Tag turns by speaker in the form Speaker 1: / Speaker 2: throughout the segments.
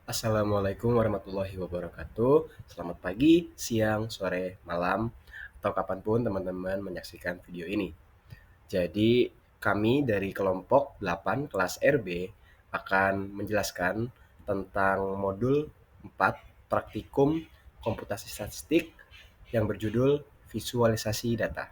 Speaker 1: Assalamualaikum warahmatullahi wabarakatuh. Selamat pagi, siang, sore, malam, atau kapanpun teman-teman menyaksikan video ini. Jadi, kami dari kelompok 8 kelas RB akan menjelaskan tentang modul 4 praktikum komputasi statistik yang berjudul visualisasi data.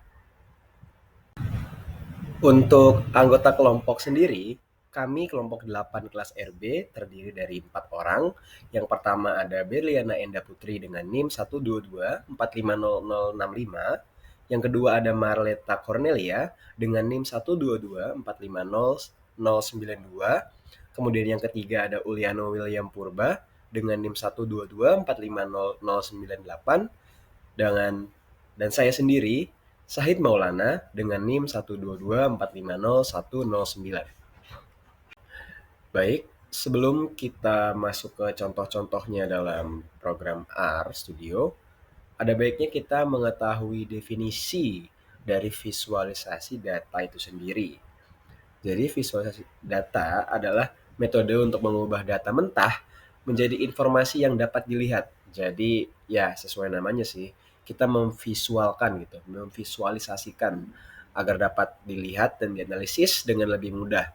Speaker 1: Untuk anggota kelompok sendiri, kami kelompok 8 kelas RB terdiri dari 4 orang. Yang pertama ada Berliana Enda Putri dengan NIM 122450065. Yang kedua ada Marleta Cornelia dengan NIM 122450092. Kemudian yang ketiga ada Uliano William Purba dengan NIM 122450098. Dan saya sendiri Sahid Maulana dengan NIM 122450109. Baik, sebelum kita masuk ke contoh-contohnya dalam program R Studio, ada baiknya kita mengetahui definisi dari visualisasi data itu sendiri. Jadi visualisasi data adalah metode untuk mengubah data mentah menjadi informasi yang dapat dilihat. Jadi ya sesuai namanya sih, kita memvisualkan gitu, memvisualisasikan agar dapat dilihat dan dianalisis dengan lebih mudah.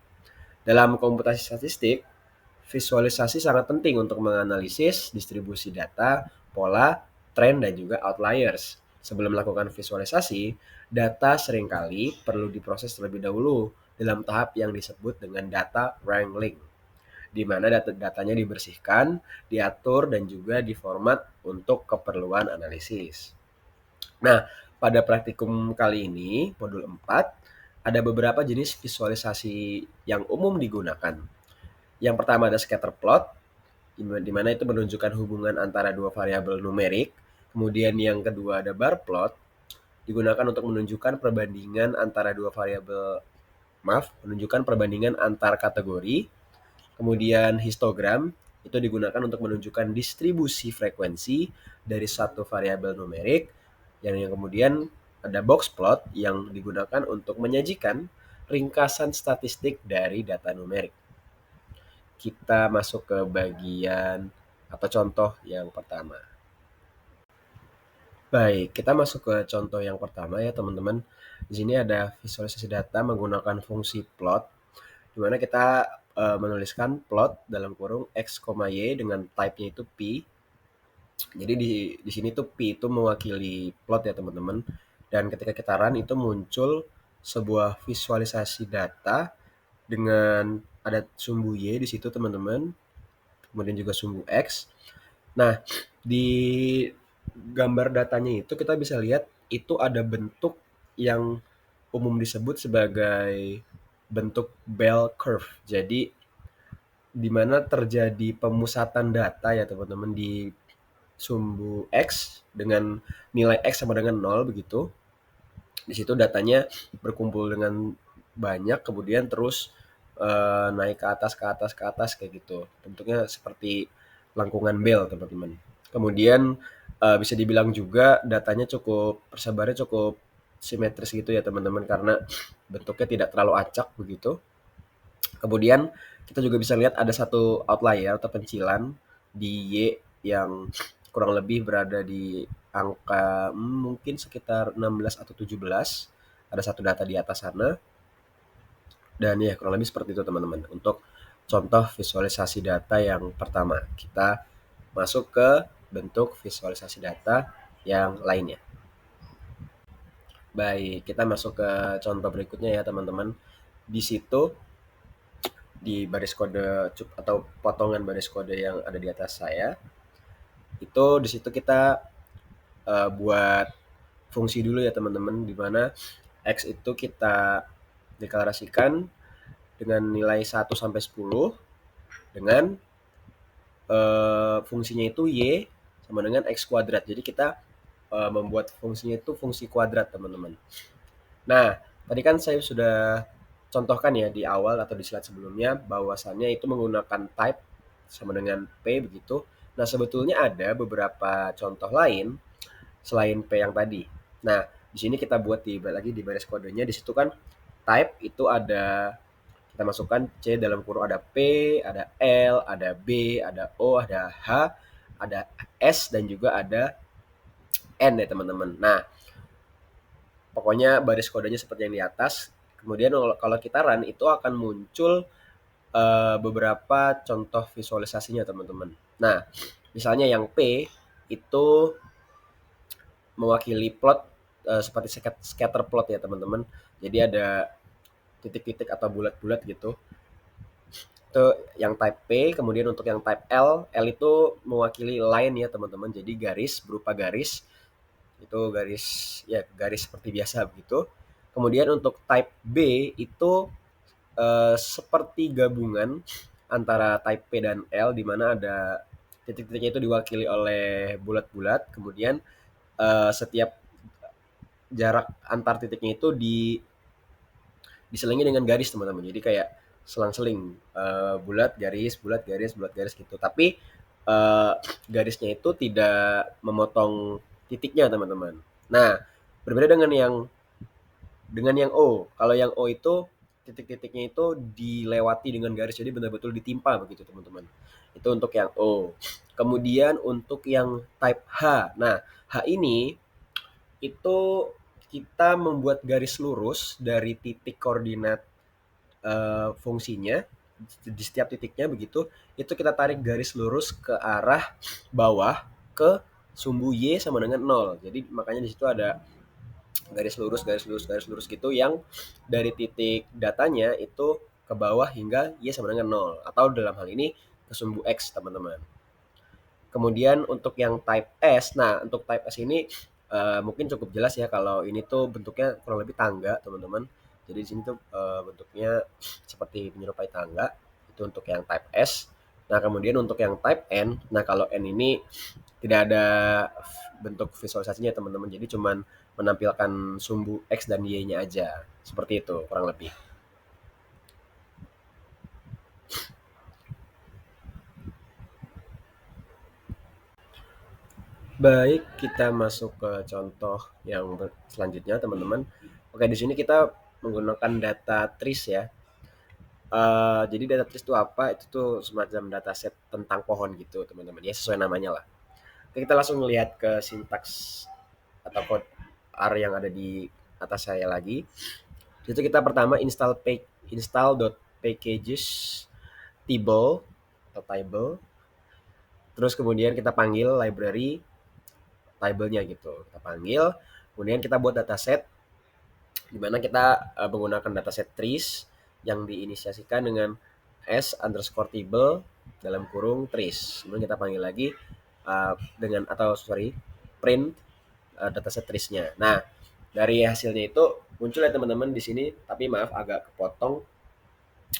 Speaker 1: Dalam komputasi statistik, visualisasi sangat penting untuk menganalisis distribusi data, pola, tren, dan juga outliers. Sebelum melakukan visualisasi, data seringkali perlu diproses terlebih dahulu dalam tahap yang disebut dengan data wrangling, di mana datanya dibersihkan, diatur, dan juga diformat untuk keperluan analisis. Nah, pada praktikum kali ini, modul 4, ada beberapa jenis visualisasi yang umum digunakan. Yang pertama ada scatter plot, di mana itu menunjukkan hubungan antara dua variabel numerik. Kemudian yang kedua ada bar plot, digunakan untuk menunjukkan perbandingan antara dua variabel, menunjukkan perbandingan antar kategori. Kemudian histogram, itu digunakan untuk menunjukkan distribusi frekuensi dari satu variabel numerik. Yang kemudian ada box plot yang digunakan untuk menyajikan ringkasan statistik dari data numerik. Kita masuk ke bagian atau contoh yang pertama. Baik, kita masuk ke contoh yang pertama ya teman-teman. Di sini ada visualisasi data menggunakan fungsi plot, di mana kita menuliskan plot dalam kurung x, y dengan type-nya itu pi. Jadi di sini tuh pi itu mewakili plot ya teman-teman. Dan ketika kita run itu muncul sebuah visualisasi data dengan ada sumbu y di situ teman-teman, kemudian juga sumbu x. Nah, di gambar datanya itu kita bisa lihat itu ada bentuk yang umum disebut sebagai bentuk bell curve. Jadi di mana terjadi pemusatan data ya teman-teman di sumbu X dengan nilai X sama dengan 0 begitu. Di situ datanya berkumpul dengan banyak, kemudian terus naik ke atas ke atas ke atas kayak gitu. Bentuknya seperti lengkungan bel teman-teman. Kemudian bisa dibilang juga datanya persebarannya cukup simetris gitu ya teman-teman, karena bentuknya tidak terlalu acak begitu. Kemudian kita juga bisa lihat ada satu outlier atau pencilan di Y yang kurang lebih berada di angka mungkin sekitar 16 atau 17. Ada satu data di atas sana. Dan ya kurang lebih seperti itu teman-teman. Untuk contoh visualisasi data yang pertama, kita masuk ke bentuk visualisasi data yang lainnya. Baik, kita masuk ke contoh berikutnya ya teman-teman. Di situ di baris kode atau potongan baris kode yang ada di atas saya, itu di situ kita buat fungsi dulu ya teman-teman, di mana X itu kita deklarasikan dengan nilai 1 sampai 10 dengan fungsinya itu Y sama dengan X kuadrat. Jadi kita membuat fungsinya itu fungsi kuadrat teman-teman. Nah, tadi kan saya sudah contohkan ya di awal atau di slide sebelumnya bahwasannya itu menggunakan type sama dengan P begitu. Nah, sebetulnya ada beberapa contoh lain selain P yang tadi. Nah, di sini kita buat lagi di baris kodenya, di situ kan type itu ada, kita kita masukkan C dalam kurung ada P, ada L, ada B, ada O, ada H, ada S, dan juga ada N ya teman-teman. Nah, pokoknya baris kodenya seperti yang di atas. Kemudian kalau kita run itu akan muncul beberapa contoh visualisasinya teman-teman. Nah, misalnya yang P itu mewakili plot seperti scatter plot ya teman-teman. Jadi ada titik-titik atau bulat-bulat gitu. Itu yang type P. Kemudian untuk yang type L, L itu mewakili line ya teman-teman. Jadi garis, berupa garis. Itu garis, ya garis seperti biasa begitu. Kemudian untuk type B itu seperti gabungan antara type P dan L, di mana ada titik-titiknya itu diwakili oleh bulat-bulat. Kemudian setiap jarak antar titiknya itu diselingi dengan garis teman-teman. Jadi kayak selang-seling bulat garis bulat garis bulat garis gitu. Tapi uh, garisnya itu tidak memotong titiknya teman-teman. Nah, berbeda dengan yang O. Kalau yang O itu titik-titiknya itu dilewati dengan garis, jadi benar-betul ditimpa begitu teman-teman. Itu untuk yang O. Kemudian untuk yang type H. Nah, H ini itu kita membuat garis lurus dari titik koordinat fungsinya di setiap titiknya begitu. Itu kita tarik garis lurus ke arah bawah ke sumbu Y sama dengan 0. Jadi makanya di situ ada garis lurus gitu yang dari titik datanya itu ke bawah hingga Y sama dengan 0, atau dalam hal ini ke sumbu X teman-teman. Kemudian untuk yang type S, nah untuk type S ini mungkin cukup jelas ya, kalau ini tuh bentuknya kurang lebih tangga teman-teman. Jadi di sini tuh bentuknya seperti menyerupai tangga, itu untuk yang type S. Nah kemudian untuk yang type N, nah kalau N ini tidak ada bentuk visualisasinya teman-teman, jadi cuman menampilkan sumbu X dan Y-nya aja, seperti itu kurang lebih. Baik, kita masuk ke contoh yang selanjutnya teman-teman. Oke, di sini kita menggunakan data trees ya. Jadi data trees itu apa? Itu tuh semacam dataset tentang pohon gitu teman-teman ya, sesuai namanya lah. Oke, kita langsung melihat ke sintaks atau code R yang ada di atas saya lagi. Itu kita pertama install.packages table atau table. Terus kemudian kita panggil library table-nya gitu. Kita panggil, kemudian kita buat dataset di mana kita menggunakan dataset trees yang diinisiasikan dengan s underscore table dalam kurung trees. Kemudian kita panggil lagi print dataset trees-nya. Nah, dari hasilnya itu muncul ya teman-teman di sini, tapi maaf agak kepotong,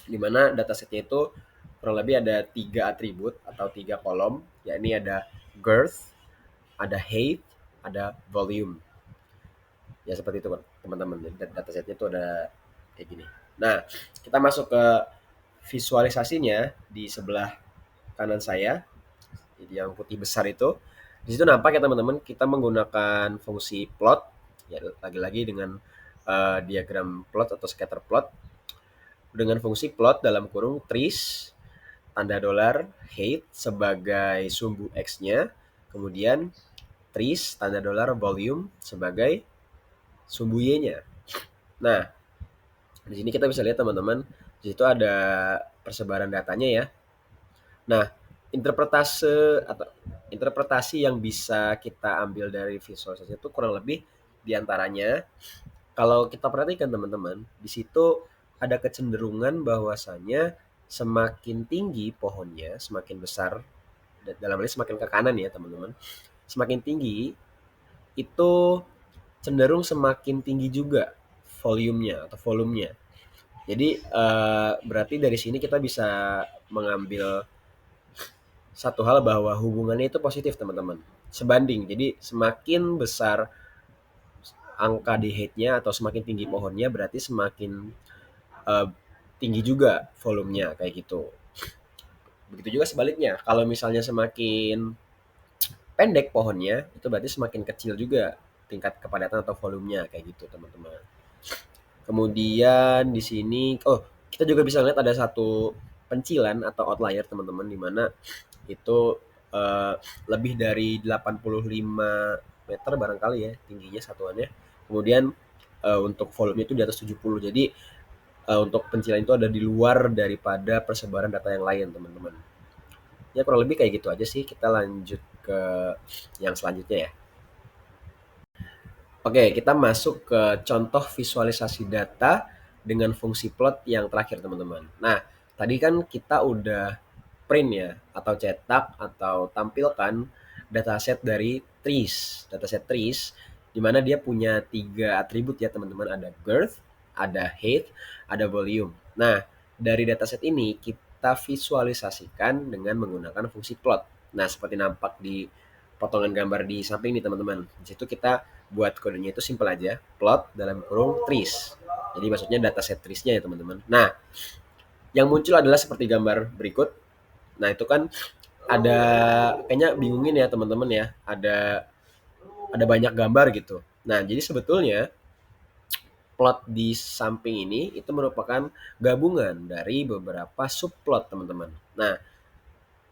Speaker 1: di mana datasetnya itu kurang lebih ada 3 atribut atau 3 kolom, yakni ada girth, ada height, ada volume. Ya seperti itu teman-teman. Datasetnya itu ada kayak gini. Nah, kita masuk ke visualisasinya di sebelah kanan saya. Jadi yang putih besar itu. Di situ nampak ya teman-teman, kita menggunakan fungsi plot. Ya lagi-lagi dengan diagram plot atau scatter plot. Dengan fungsi plot dalam kurung trees, tanda dolar height sebagai sumbu X-nya, kemudian trees tanda dolar volume sebagai sumbu Y-nya. Nah, di sini kita bisa lihat teman-teman, di situ ada persebaran datanya ya. Nah, interpretasi yang bisa kita ambil dari visualisasi itu kurang lebih diantaranya, kalau kita perhatikan teman-teman, di situ ada kecenderungan bahwasanya semakin tinggi pohonnya, semakin besar, dalam hal ini semakin ke kanan ya teman-teman, semakin tinggi itu cenderung semakin tinggi juga volumenya. Jadi berarti dari sini kita bisa mengambil satu hal bahwa hubungannya itu positif teman-teman. Sebanding, jadi semakin besar angka di height-nya atau semakin tinggi pohonnya, berarti semakin uh, tinggi juga volumenya kayak gitu. Begitu juga sebaliknya, kalau misalnya semakin pendek pohonnya, itu berarti semakin kecil juga tingkat kepadatan atau volumenya kayak gitu teman-teman. Kemudian di sini, Kita juga bisa lihat ada satu pencilan atau outlier teman-teman di mana itu eh, lebih dari 85 meter barangkali ya tingginya satuannya. Kemudian untuk volumenya itu di atas 70. Jadi untuk pencilan itu ada di luar daripada persebaran data yang lain teman-teman. Ya kurang lebih kayak gitu aja sih. Kita lanjut ke yang selanjutnya ya. Oke, kita masuk ke contoh visualisasi data dengan fungsi plot yang terakhir, teman-teman. Nah, tadi kan kita udah print ya, atau cetak, atau tampilkan dataset dari trees. Dataset trees, di mana dia punya 3 atribut ya, teman-teman. Ada girth, ada height, ada volume. Nah, dari dataset ini kita visualisasikan dengan menggunakan fungsi plot. Nah, seperti nampak di potongan gambar di samping nih, teman-teman. Di situ kita buat kodenya itu simple aja, plot dalam kurung trees. Jadi maksudnya dataset trees-nya ya teman-teman. Nah, yang muncul adalah seperti gambar berikut. Nah, itu kan ada kayaknya bingungin ya teman-teman ya. Ada banyak gambar gitu. Nah, jadi sebetulnya plot di samping ini itu merupakan gabungan dari beberapa subplot teman-teman. Nah,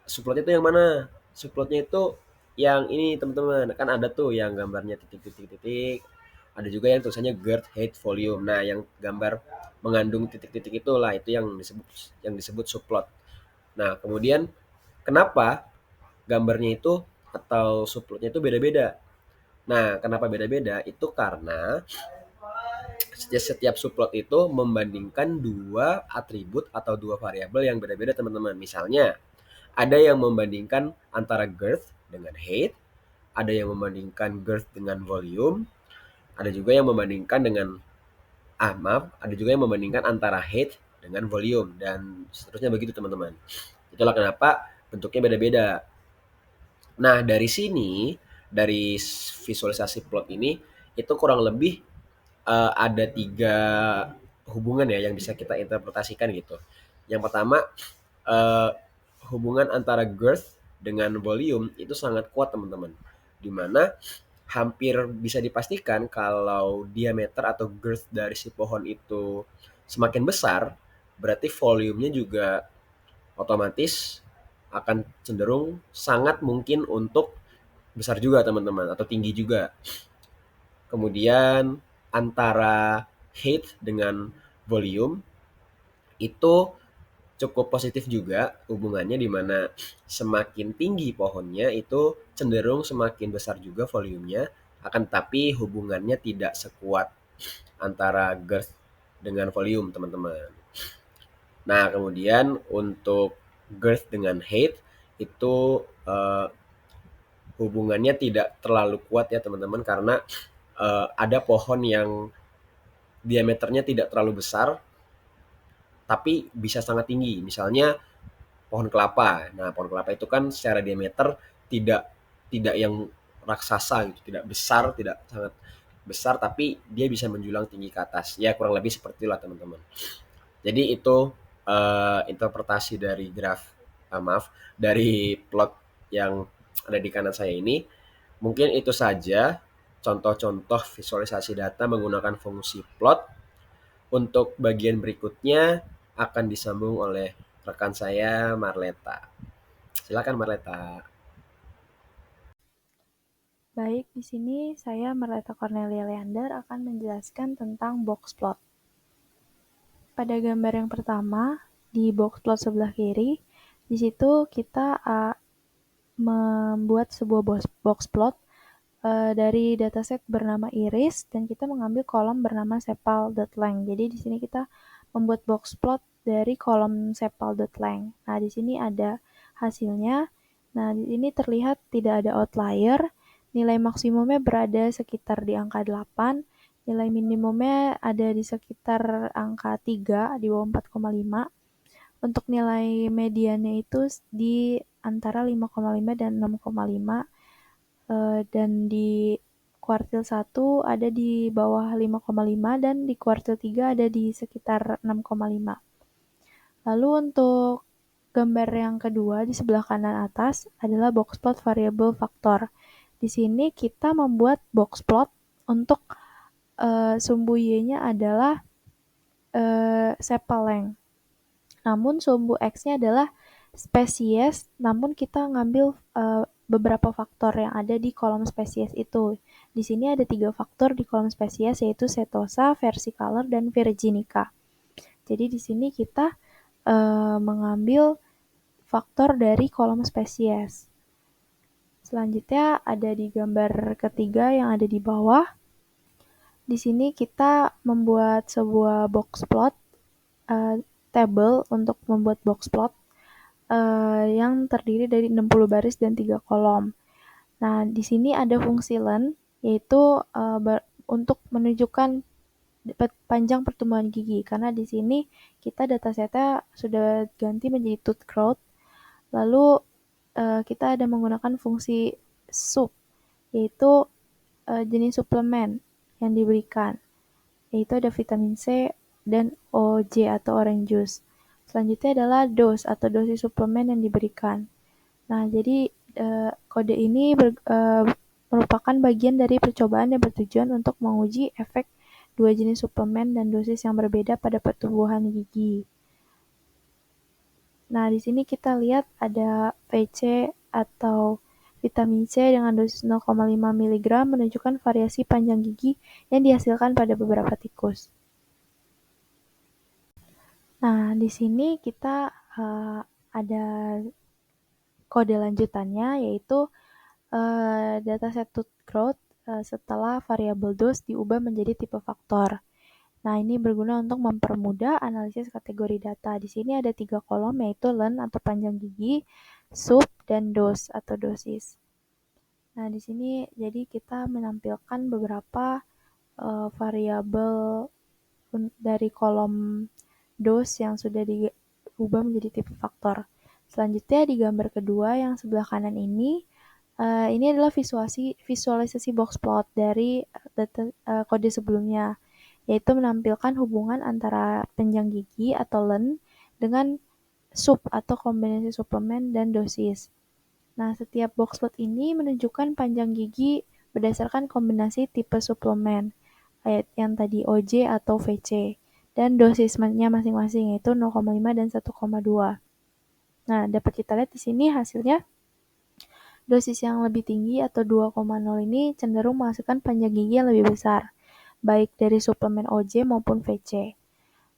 Speaker 1: subplot itu yang mana? Subplotnya itu yang ini teman-teman. Kan ada tuh yang gambarnya titik-titik-titik. Ada juga yang tulisannya girth, height, volume. Nah, yang gambar mengandung titik-titik itulah itu yang disebut subplot. Nah, kemudian kenapa gambarnya itu atau subplotnya itu beda-beda? Nah, kenapa beda-beda? Itu karena setiap subplot itu membandingkan dua atribut atau dua variabel yang beda-beda teman-teman. Misalnya, ada yang membandingkan antara girth dengan height, ada yang membandingkan girth dengan volume, ada juga yang membandingkan dengan maaf, ada juga yang membandingkan antara height dengan volume dan seterusnya begitu teman-teman. Itulah kenapa bentuknya beda-beda. Nah, dari sini, dari visualisasi plot ini, itu kurang lebih ada 3 hubungan ya yang bisa kita interpretasikan gitu. Yang pertama, eh, hubungan antara girth dengan volume itu sangat kuat teman-teman. Dimana hampir bisa dipastikan kalau diameter atau girth dari si pohon itu semakin besar, berarti volumenya juga otomatis akan cenderung sangat mungkin untuk besar juga teman-teman atau tinggi juga. Kemudian antara height dengan volume itu cukup positif juga hubungannya di mana semakin tinggi pohonnya itu cenderung semakin besar juga volumenya, akan tapi hubungannya tidak sekuat antara girth dengan volume teman-teman. Nah, kemudian untuk girth dengan height itu hubungannya tidak terlalu kuat ya teman-teman karena ada pohon yang diameternya tidak terlalu besar tapi bisa sangat tinggi. Misalnya pohon kelapa. Nah, pohon kelapa itu kan secara diameter tidak tidak yang raksasa gitu, tidak besar, tidak sangat besar tapi dia bisa menjulang tinggi ke atas. Ya kurang lebih seperti itulah teman-teman. Jadi itu interpretasi dari maaf, dari plot yang ada di kanan saya ini. Mungkin itu saja contoh-contoh visualisasi data menggunakan fungsi plot. Untuk bagian berikutnya akan disambung oleh rekan saya Marleta. Silakan Marleta.
Speaker 2: Baik, di sini saya Marleta Cornelia Leander akan menjelaskan tentang box plot. Pada gambar yang pertama, di box plot sebelah kiri, di situ kita membuat sebuah box plot dari dataset bernama iris dan kita mengambil kolom bernama sepal.length. Jadi di sini kita membuat box plot dari kolom sepal.length. Nah, di sini ada hasilnya. Nah, di sini terlihat tidak ada outlier. Nilai maksimumnya berada sekitar di angka 8. Nilai minimumnya ada di sekitar angka 3, di bawah 4,5. Untuk nilai mediannya itu di antara 5,5 dan 6,5. Dan di kuartil 1 ada di bawah 5,5 dan di kuartil 3 ada di sekitar 6,5. Lalu untuk gambar yang kedua di sebelah kanan atas adalah box plot variable faktor. Di sini kita membuat box plot untuk sumbu Y-nya adalah sepal length. Namun sumbu X-nya adalah spesies, namun kita ngambil beberapa faktor yang ada di kolom spesies itu. Di sini ada 3 faktor di kolom spesies, yaitu setosa, versicolor, dan virginica. Jadi di sini kita mengambil faktor dari kolom spesies. Selanjutnya ada di gambar ketiga yang ada di bawah. Di sini kita membuat sebuah box plot, table untuk membuat box plot yang terdiri dari 60 baris dan 3 kolom. Nah, di sini ada fungsi len, yaitu untuk menunjukkan panjang pertumbuhan gigi, karena di sini kita datasetnya sudah ganti menjadi tooth growth. Lalu kita ada menggunakan fungsi sup, yaitu jenis suplemen yang diberikan, yaitu ada vitamin C dan OJ atau orange juice. Selanjutnya adalah dose atau dosis suplemen yang diberikan. Nah, jadi kode ini merupakan bagian dari percobaan yang bertujuan untuk menguji efek dua jenis suplemen dan dosis yang berbeda pada pertumbuhan gigi. Nah, di sini kita lihat ada VC atau vitamin C dengan dosis 0,5 mg menunjukkan variasi panjang gigi yang dihasilkan pada beberapa tikus. Nah, di sini kita ada kode lanjutannya, yaitu dataset tooth growth setelah variabel dose diubah menjadi tipe faktor. Nah, ini berguna untuk mempermudah analisis kategori data. Di sini ada 3 kolom, yaitu len atau panjang gigi, sup, dan dose atau dosis. Nah, di sini jadi kita menampilkan beberapa variabel dari kolom dose yang sudah diubah menjadi tipe faktor. Selanjutnya di gambar kedua yang sebelah kanan ini adalah visualisasi box plot dari kode sebelumnya, yaitu menampilkan hubungan antara panjang gigi atau len dengan sup atau kombinasi suplemen dan dosis. Nah, setiap box plot ini menunjukkan panjang gigi berdasarkan kombinasi tipe suplemen, yang tadi OJ atau VC, dan dosisnya masing-masing, yaitu 0,5 dan 1,2. Nah, dapat kita lihat di sini hasilnya dosis yang lebih tinggi atau 2,0 ini cenderung menghasilkan panjang gigi yang lebih besar, baik dari suplemen OJ maupun VC.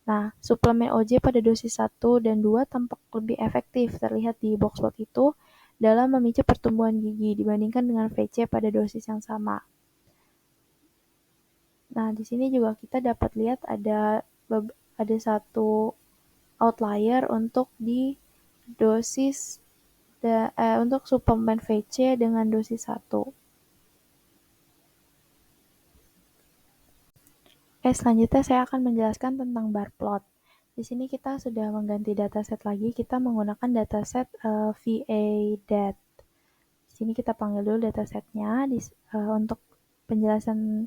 Speaker 2: Nah, suplemen OJ pada dosis 1 dan 2 tampak lebih efektif terlihat di box plot itu dalam memicu pertumbuhan gigi dibandingkan dengan VC pada dosis yang sama. Nah, di sini juga kita dapat lihat ada satu outlier untuk di dosis untuk suplemen VC dengan dosis 1. Selanjutnya saya akan menjelaskan tentang bar plot. Di sini kita sudah mengganti dataset lagi, kita menggunakan dataset VA-DAT. Di sini kita panggil dulu datasetnya untuk penjelasan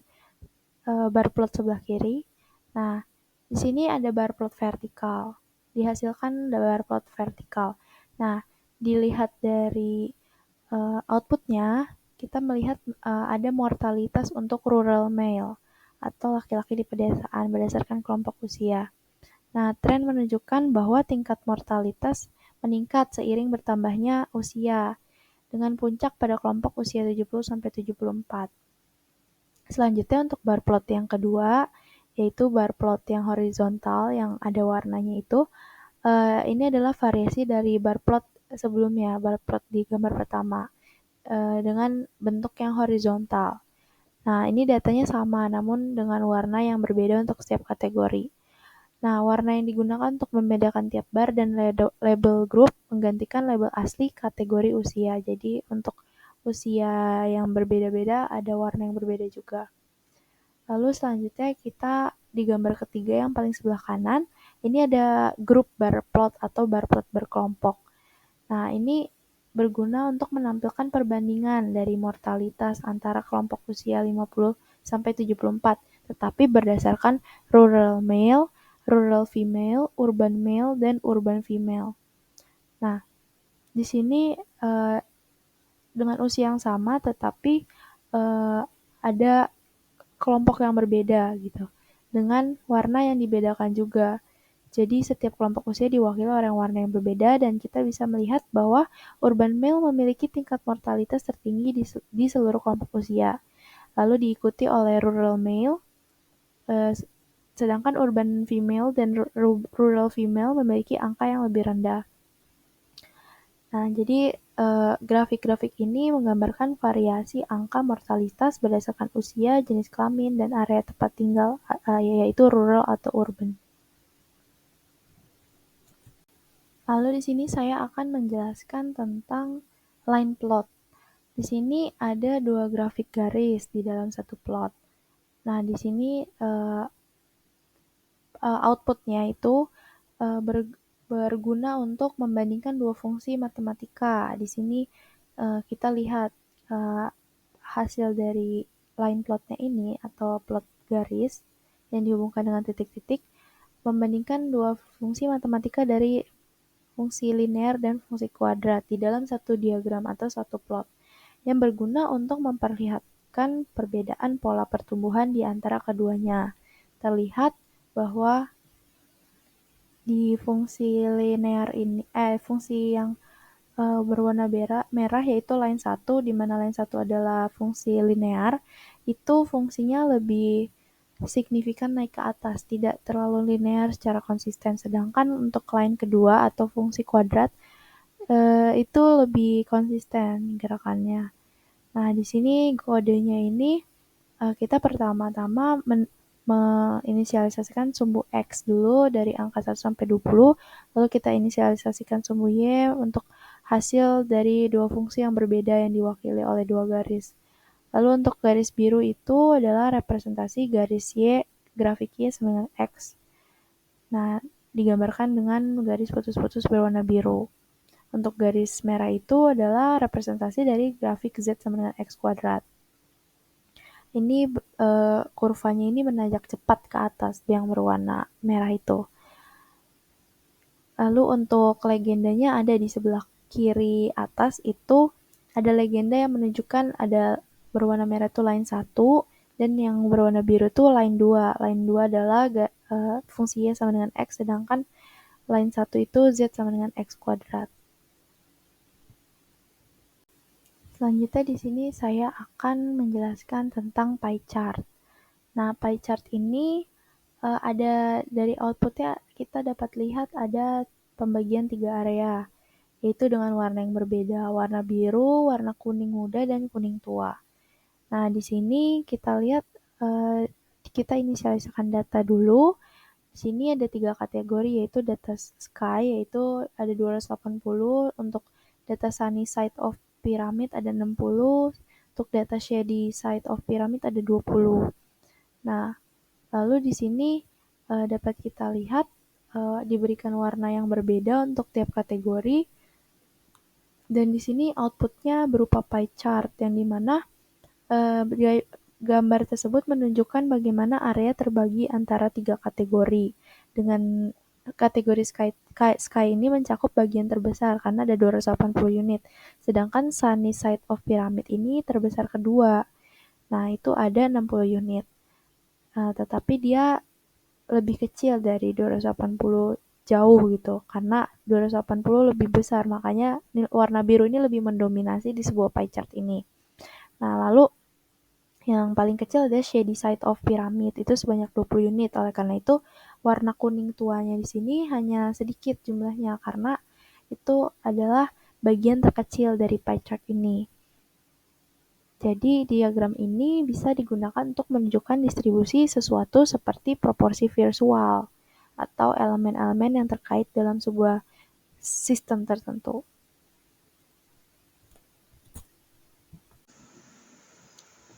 Speaker 2: bar plot sebelah kiri. Nah, di sini ada bar plot vertikal. Dihasilkan bar plot vertikal. Nah, dilihat dari outputnya, kita melihat ada mortalitas untuk rural male atau laki-laki di pedesaan berdasarkan kelompok usia. Nah, tren menunjukkan bahwa tingkat mortalitas meningkat seiring bertambahnya usia, dengan puncak pada kelompok usia 70-74. Selanjutnya untuk bar plot yang kedua, yaitu bar plot yang horizontal yang ada warnanya itu, ini adalah variasi dari bar plot sebelumnya, bar plot di gambar pertama, dengan bentuk yang horizontal. Nah, ini datanya sama, namun dengan warna yang berbeda untuk setiap kategori. Nah, warna yang digunakan untuk membedakan tiap bar dan label grup menggantikan label asli kategori usia. Jadi, untuk usia yang berbeda-beda ada warna yang berbeda juga. Lalu selanjutnya kita di gambar ketiga yang paling sebelah kanan, ini ada grup bar plot atau bar plot berkelompok. Nah, ini berguna untuk menampilkan perbandingan dari mortalitas antara kelompok usia 50-74, tetapi berdasarkan rural male, rural female, urban male, dan urban female. Nah, di sini dengan usia yang sama, tetapi ada kelompok yang berbeda gitu, dengan warna yang dibedakan juga. Jadi setiap kelompok usia diwakili oleh warna yang berbeda dan kita bisa melihat bahwa urban male memiliki tingkat mortalitas tertinggi di seluruh kelompok usia. Lalu diikuti oleh rural male, sedangkan urban female dan rural female memiliki angka yang lebih rendah. Nah, jadi grafik-grafik ini menggambarkan variasi angka mortalitas berdasarkan usia, jenis kelamin, dan area tempat tinggal, yaitu rural atau urban. Lalu di sini saya akan menjelaskan tentang line plot. Di sini ada 2 grafik garis di dalam satu plot. Nah, di sini output-nya itu berguna untuk membandingkan 2 fungsi matematika. Di sini kita lihat hasil dari line plot-nya ini atau plot garis yang dihubungkan dengan titik-titik membandingkan 2 fungsi matematika dari fungsi linear dan fungsi kuadrat di dalam satu diagram atau satu plot yang berguna untuk memperlihatkan perbedaan pola pertumbuhan di antara keduanya. Terlihat bahwa di fungsi linear ini, fungsi yang berwarna merah yaitu line 1, di mana line 1 adalah fungsi linear, itu fungsinya lebih signifikan naik ke atas, tidak terlalu linear secara konsisten. Sedangkan untuk line kedua atau fungsi kuadrat, itu lebih konsisten gerakannya. Nah, di sini kodenya ini kita pertama-tama menginisialisasikan sumbu X dulu dari angka 1 sampai 20, lalu kita inisialisasikan sumbu Y untuk hasil dari 2 fungsi yang berbeda yang diwakili oleh 2 garis. Lalu untuk garis biru itu adalah representasi garis Y, grafik Y sama dengan X. Nah, digambarkan dengan garis putus-putus berwarna biru. Untuk garis merah itu adalah representasi dari grafik Z sama dengan X kuadrat. Ini kurvanya ini menanjak cepat ke atas yang berwarna merah itu. Lalu untuk legendanya ada di sebelah kiri atas itu ada legenda yang menunjukkan ada berwarna merah itu line 1 dan yang berwarna biru itu line 2. Line 2 adalah fungsinya sama dengan X, sedangkan line 1 itu Z sama dengan X kuadrat. Selanjutnya di sini saya akan menjelaskan tentang pie chart. Nah, pie chart ini ada dari outputnya kita dapat lihat ada pembagian 3 area, yaitu dengan warna yang berbeda, warna biru, warna kuning muda, dan kuning tua. Nah, di sini kita lihat kita inisialisasikan data dulu. Di sini ada 3 kategori, yaitu data sky, yaitu ada 280, untuk data sunny side of pyramid ada 60, untuk data shady side of pyramid ada 20. Nah, lalu di sini dapat kita lihat diberikan warna yang berbeda untuk tiap kategori, dan di sini outputnya berupa pie chart yang dimana gambar tersebut menunjukkan bagaimana area terbagi antara 3 kategori. Dengan kategori sky ini mencakup bagian terbesar karena ada 280 unit, sedangkan sunny side of pyramid ini terbesar kedua. Nah, itu ada 60 unit. Tetapi dia lebih kecil dari 280 jauh gitu, karena 280 lebih besar, makanya warna biru ini lebih mendominasi di sebuah pie chart ini. Nah, lalu yang paling kecil adalah shady side of pyramid, itu sebanyak 20 unit. Oleh karena itu, warna kuning tuanya di sini hanya sedikit jumlahnya, karena itu adalah bagian terkecil dari pie chart ini. Jadi, diagram ini bisa digunakan untuk menunjukkan distribusi sesuatu seperti proporsi virtual atau elemen-elemen yang terkait dalam sebuah sistem tertentu.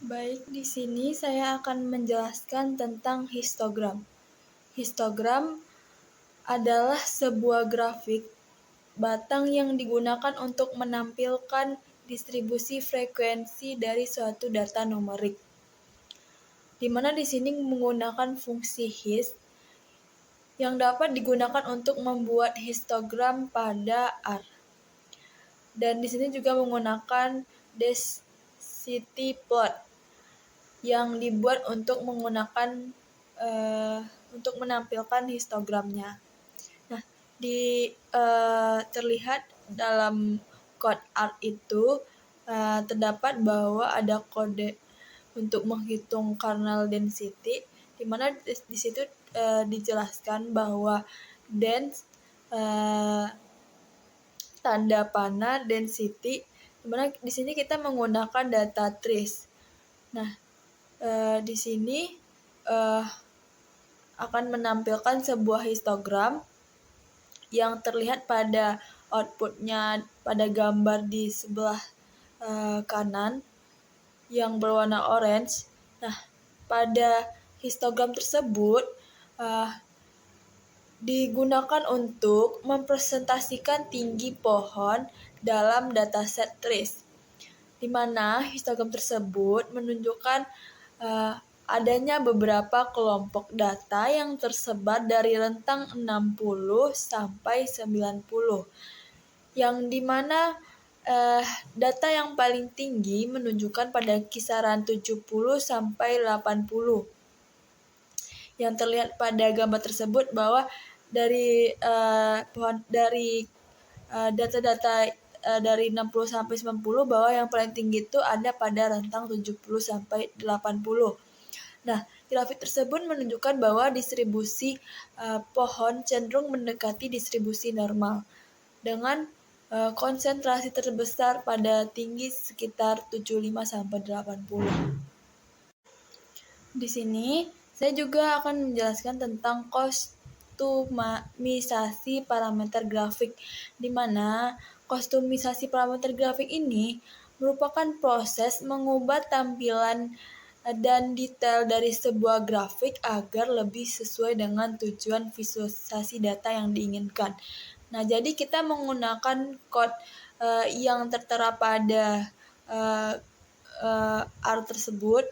Speaker 3: Baik, di sini saya akan menjelaskan tentang histogram. Histogram adalah sebuah grafik batang yang digunakan untuk menampilkan distribusi frekuensi dari suatu data numerik. Di mana di sini menggunakan fungsi hist yang dapat digunakan untuk membuat histogram pada R. Dan di sini juga menggunakan density plot yang dibuat untuk menggunakan untuk menampilkan histogramnya. terlihat dalam code art itu terdapat bahwa ada kode untuk menghitung kernel density, di mana di situ dijelaskan bahwa dens tanda panah density, di mana di sini kita menggunakan data trace. Nah, di sini akan menampilkan sebuah histogram yang terlihat pada outputnya pada gambar di sebelah kanan yang berwarna orange. Nah, pada histogram tersebut digunakan untuk mempresentasikan tinggi pohon dalam dataset trace, di mana histogram tersebut menunjukkan adanya beberapa kelompok data yang tersebar dari rentang 60 sampai 90, yang dimana data yang paling tinggi menunjukkan pada kisaran 70 sampai 80. Yang terlihat pada gambar tersebut bahwa dari data-data dari 60 sampai 90 bahwa yang paling tinggi itu ada pada rentang 70 sampai 80. Nah, grafik tersebut menunjukkan bahwa distribusi pohon cenderung mendekati distribusi normal dengan konsentrasi terbesar pada tinggi sekitar 75 sampai 80. Di sini saya juga akan menjelaskan tentang kostumisasi parameter grafik, di mana kostumisasi parameter grafik ini merupakan proses mengubah tampilan dan detail dari sebuah grafik agar lebih sesuai dengan tujuan visualisasi data yang diinginkan. Nah, jadi kita menggunakan code yang tertera pada art tersebut,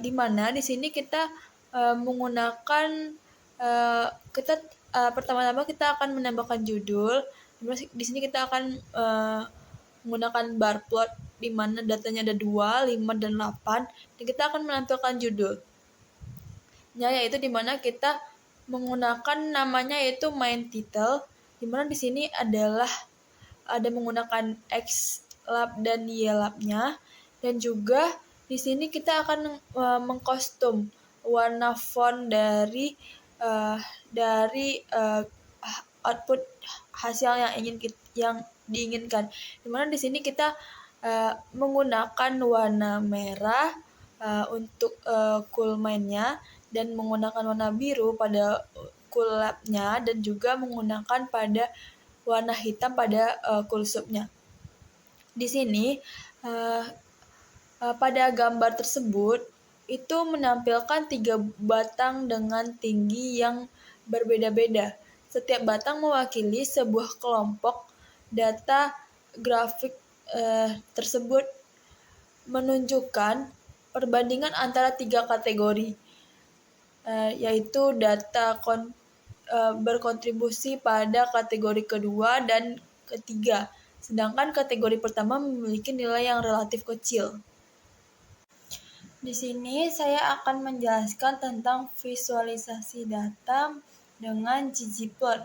Speaker 3: di mana di sini kita menggunakan pertama-tama kita akan menambahkan judul. Di sini kita akan menggunakan bar plot di mana datanya ada 2, 5, dan 8, dan kita akan menampilkan judulnya, yaitu di mana kita menggunakan namanya yaitu main title, di mana di sini adalah ada menggunakan X lab dan Y labnya, dan juga di sini kita akan mengkostum warna font dari output hasil yang diinginkan. Dimana di sini kita menggunakan warna merah untuk cool main-nya, dan menggunakan warna biru pada cool lab-nya, dan juga menggunakan pada warna hitam pada cool sub-nya. Di sini pada gambar tersebut itu menampilkan 3 batang dengan tinggi yang berbeda-beda. Setiap batang mewakili sebuah kelompok data. Grafik tersebut menunjukkan perbandingan antara 3 kategori, yaitu data berkontribusi pada kategori kedua dan ketiga, sedangkan kategori pertama memiliki nilai yang relatif kecil. Di sini saya akan menjelaskan tentang visualisasi data dengan ggplot.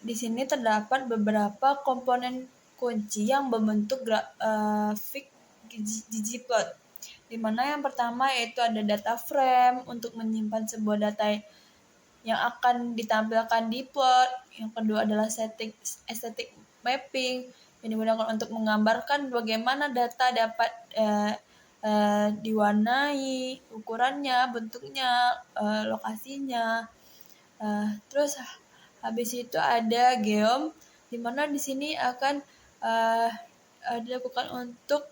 Speaker 3: Di sini terdapat beberapa komponen kunci yang membentuk grafik ggplot, di mana yang pertama yaitu ada data frame untuk menyimpan sebuah data yang akan ditampilkan di plot. Yang kedua adalah aesthetic mapping yang digunakan untuk menggambarkan bagaimana data dapat diwarnai, ukurannya, bentuknya, lokasinya. Terus habis itu ada geom, di mana di sini akan dilakukan untuk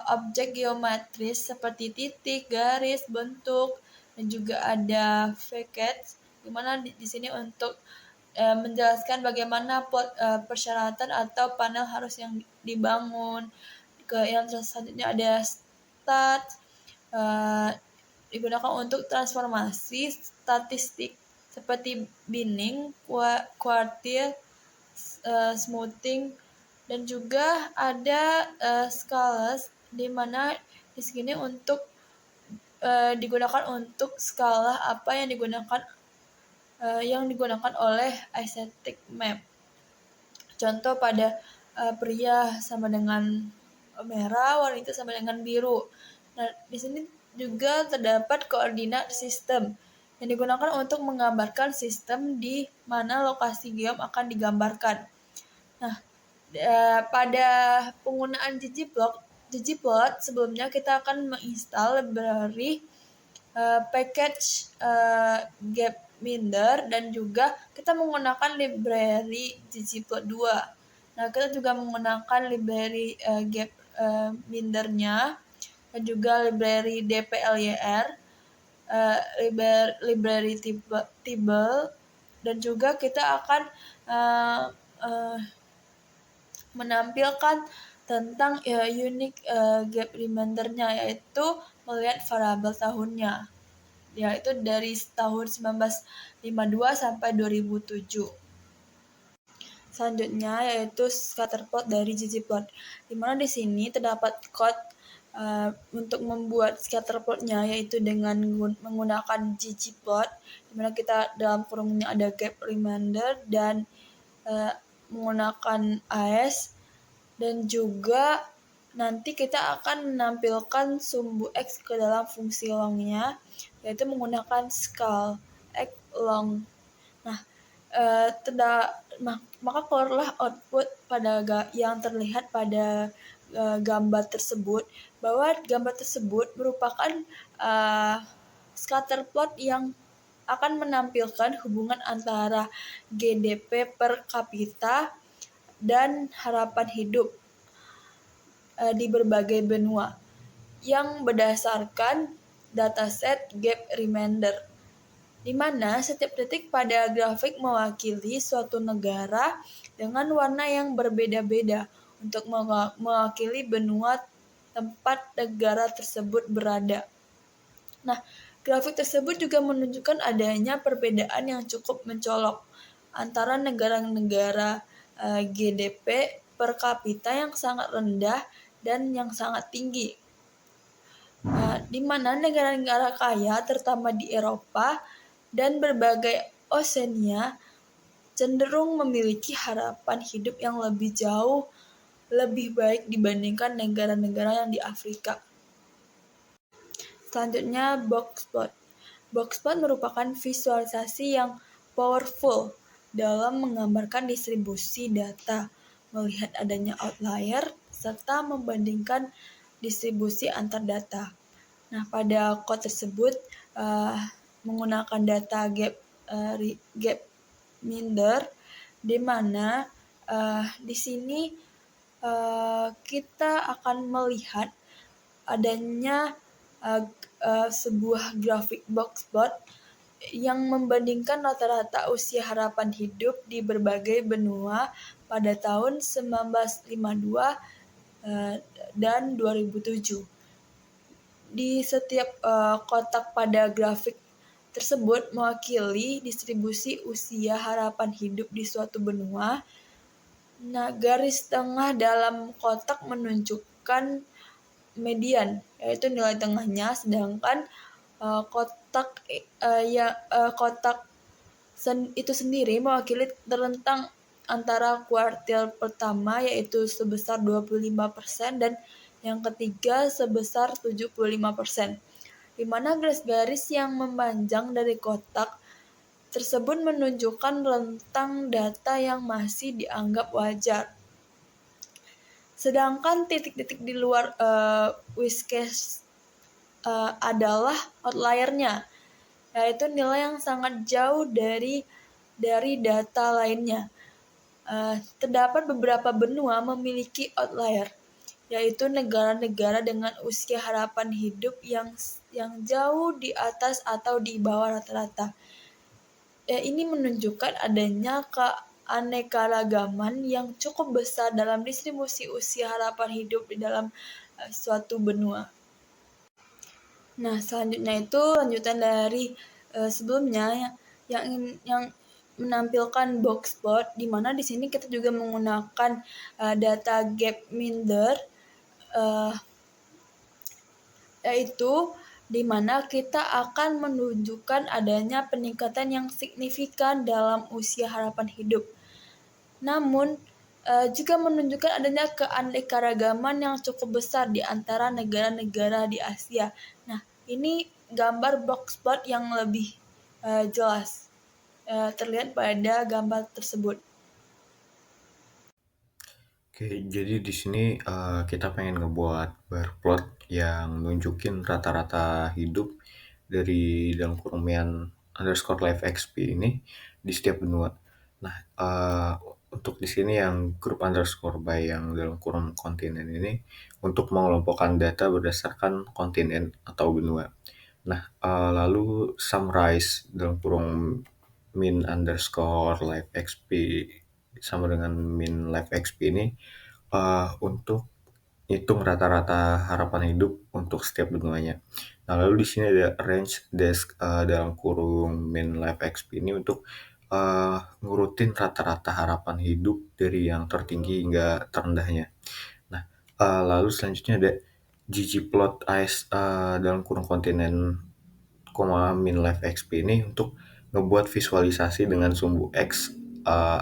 Speaker 3: objek geometris seperti titik, garis, bentuk, dan juga ada facets, di mana di sini untuk menjelaskan bagaimana persyaratan atau panel harus yang dibangun. Yang selanjutnya ada stat, digunakan untuk transformasi statistik seperti binning, quartile, smoothing, dan juga ada scales, di mana di sini untuk digunakan untuk skala apa yang digunakan yang digunakan oleh aesthetic map. Contoh pada pria sama dengan merah, wanita sama dengan biru. Nah, di sini juga terdapat koordinat sistem yang digunakan untuk menggambarkan sistem di mana lokasi geom akan digambarkan. Nah, pada penggunaan ggplot sebelumnya kita akan menginstal library package Gapminder dan juga kita menggunakan library ggplot 2. Nah, kita juga menggunakan library Gapmindernya dan juga library dplyr, library table, dan juga kita akan menampilkan tentang unique gap remindernya, yaitu melihat variabel tahunnya, yaitu dari tahun 1952 sampai 2007. Selanjutnya yaitu scatterplot dari ggplot, di mana di sini terdapat code untuk membuat scatterplotnya, yaitu dengan menggunakan ggplot, di mana kita dalam kurungnya ada gap reminder dan menggunakan AS, dan juga nanti kita akan menampilkan sumbu X ke dalam fungsi longnya, yaitu menggunakan scale X long. Nah, maka keluarlah output pada yang terlihat pada gambar tersebut, bahwa gambar tersebut merupakan scatterplot yang akan menampilkan hubungan antara GDP per kapita dan harapan hidup di berbagai benua yang berdasarkan dataset Gap Remainder, di mana setiap detik pada grafik mewakili suatu negara dengan warna yang berbeda-beda untuk mewakili benua tempat negara tersebut berada. Nah, grafik tersebut juga menunjukkan adanya perbedaan yang cukup mencolok antara negara-negara GDP per kapita yang sangat rendah dan yang sangat tinggi, di mana negara-negara kaya, terutama di Eropa dan berbagai Oseania, cenderung memiliki harapan hidup yang lebih baik dibandingkan negara-negara yang di Afrika. Selanjutnya, boxplot. Boxplot merupakan visualisasi yang powerful dalam menggambarkan distribusi data, melihat adanya outlier, serta membandingkan distribusi antar data. Nah, pada code tersebut menggunakan data Gapminder, di mana di sini kita akan melihat adanya sebuah grafik boxplot yang membandingkan rata-rata usia harapan hidup di berbagai benua pada tahun 1952 dan 2007. Di setiap kotak pada grafik tersebut mewakili distribusi usia harapan hidup di suatu benua. Nah, garis tengah dalam kotak menunjukkan median, yaitu nilai tengahnya, sedangkan kotak itu sendiri mewakili terentang antara kuartil pertama, yaitu sebesar 25%, dan yang ketiga sebesar 75%, di mana garis-garis yang memanjang dari kotak tersebut menunjukkan rentang data yang masih dianggap wajar. Sedangkan titik-titik di luar worst case adalah outliernya, yaitu nilai yang sangat jauh dari data lainnya. Terdapat beberapa benua memiliki outlier, yaitu negara-negara dengan usia harapan hidup yang jauh di atas atau di bawah rata-rata. Ini menunjukkan adanya keanekaragaman yang cukup besar dalam distribusi usia harapan hidup di dalam suatu benua. Nah, selanjutnya itu lanjutan dari sebelumnya yang menampilkan boxplot, di mana di sini kita juga menggunakan data Gapminder, yaitu di mana kita akan menunjukkan adanya peningkatan yang signifikan dalam usia harapan hidup. Namun, juga menunjukkan adanya keanekaragaman yang cukup besar di antara negara-negara di Asia. Nah, ini gambar box plot yang lebih jelas terlihat pada gambar tersebut.
Speaker 4: Oke, jadi di sini kita pengen ngebuat bar plot yang nunjukin rata-rata hidup dari dalam kurung _life XP ini di setiap benua. Nah, untuk di sini yang grup _by yang dalam kurung kontinen ini untuk mengelompokkan data berdasarkan kontinen atau benua. Nah, lalu summarize dalam kurung _life XP sama dengan life XP ini untuk hitung rata-rata harapan hidup untuk setiap benuanya. Nah, lalu di sini ada range desk dalam kurung life XP ini untuk ngurutin rata-rata harapan hidup dari yang tertinggi hingga terendahnya. Nah, lalu selanjutnya ada ggplot AS dalam kurung kontinen life XP ini untuk ngebuat visualisasi dengan sumbu X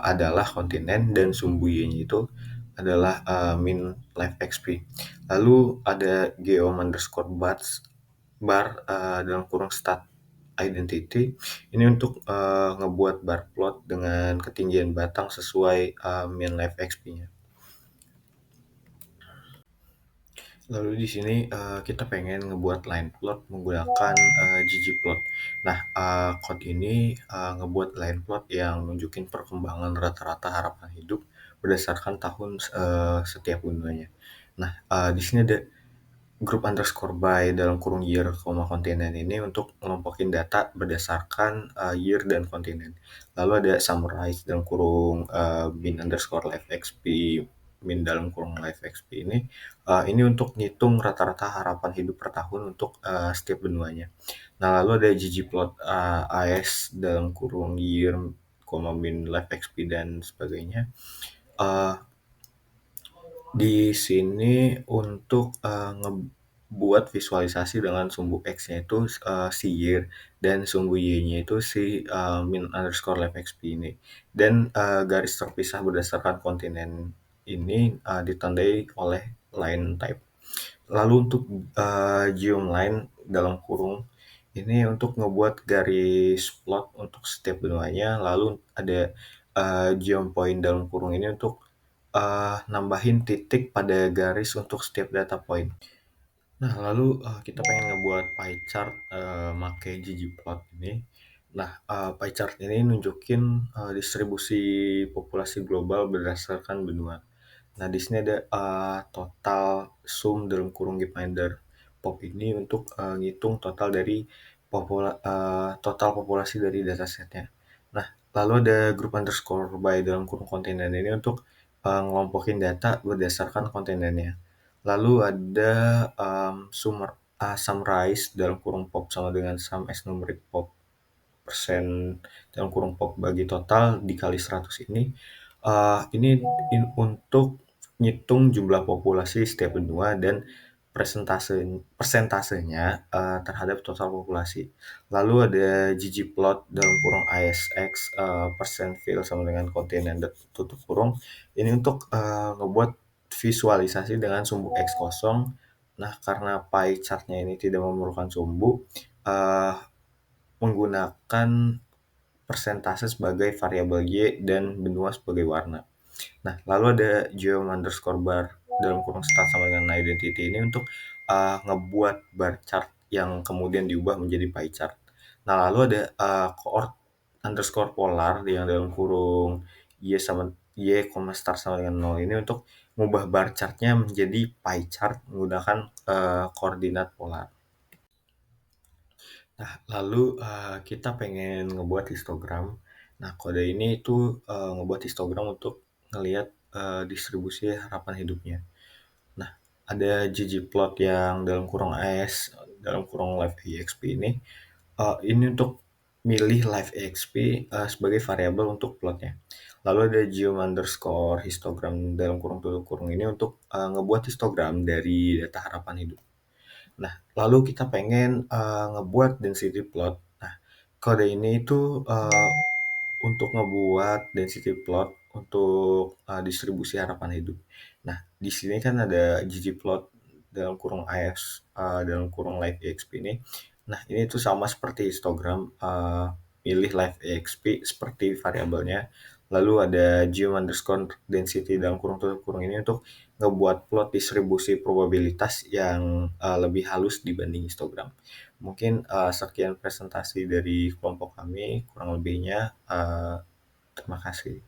Speaker 4: adalah kontinen dan sumbu Y-nya itu adalah life XP. Lalu ada bar dalam kurung stat identity ini untuk ngebuat bar plot dengan ketinggian batang sesuai life XP-nya. Lalu di sini kita pengen ngebuat line plot menggunakan ggplot. Nah, code ini ngebuat line plot yang nunjukin perkembangan rata-rata harapan hidup berdasarkan tahun setiap benuanya. Nah, di sini ada grup _by dalam kurung year, kontinen ini untuk ngelompokin data berdasarkan year dan kontinen. Lalu ada summarize dalam kurung _life XP dalam kurung life XP ini untuk ngitung rata-rata harapan hidup per tahun untuk setiap benuanya. Nah, lalu ada ggplot AS dalam kurung year, life XP dan sebagainya. Di sini untuk ngebuat visualisasi dengan sumbu X-nya itu si year dan sumbu Y-nya itu si _life XP ini. Dan garis terpisah berdasarkan kontinen ini ditandai oleh line type. Lalu untuk geom_line dalam kurung ini untuk ngebuat garis plot untuk setiap benuanya. Lalu ada geom point dalam kurung ini untuk nambahin titik pada garis untuk setiap data point. Nah, lalu kita pengen ngebuat pie chart make ggplot ini. Nah, pie chart ini nunjukin distribusi populasi global berdasarkan benua. Nah, di sini ada total sum dalam kurung Gapminder pop ini untuk ngitung total dari total populasi dari datasetnya. Nah, lalu ada grup _by dalam kurung kontinen ini untuk ngelompokin data berdasarkan kontinennya. Lalu ada summarize dalam kurung pop sama dengan sum as numeric pop persen dalam kurung pop bagi total dikali 100 ini. Ini untuk ngitung jumlah populasi setiap benua dan persentasenya terhadap total populasi. Lalu ada ggplot dalam kurung ISX persen fill sama dengan kontinen tutup kurung. Ini untuk ngebuat visualisasi dengan sumbu X kosong. Nah, karena pie chartnya ini tidak memerlukan sumbu, menggunakan persentase sebagai variabel Y dan benua sebagai warna. Nah, lalu ada geom_bar dalam kurung stat sama dengan identity ini untuk ngebuat bar chart yang kemudian diubah menjadi pie chart. Nah, lalu ada _polar yang dalam kurung Y star sama dengan 0 ini untuk mengubah bar chartnya menjadi pie chart menggunakan koordinat polar. Nah, lalu kita pengen ngebuat histogram. Nah, kode ini itu ngebuat histogram untuk ngelihat distribusi harapan hidupnya. Nah, ada ggplot yang dalam kurung AS, dalam kurung live EXP ini. Ini untuk milih live EXP sebagai variabel untuk plotnya. Lalu ada geom_histogram dalam kurung tutup kurung ini untuk ngebuat histogram dari data harapan hidup. Nah, lalu kita pengen ngebuat density plot. Nah, kode ini itu untuk ngebuat density plot untuk distribusi harapan hidup. Nah, di sini kan ada ggplot dalam kurung AS dalam kurung live exp ini. Nah, ini tuh sama seperti histogram, pilih live exp seperti variabelnya. Lalu ada geom_density dalam kurung tutup kurung ini untuk ngebuat plot distribusi probabilitas yang lebih halus dibanding histogram. Mungkin sekian presentasi dari kelompok kami, kurang lebihnya terima kasih.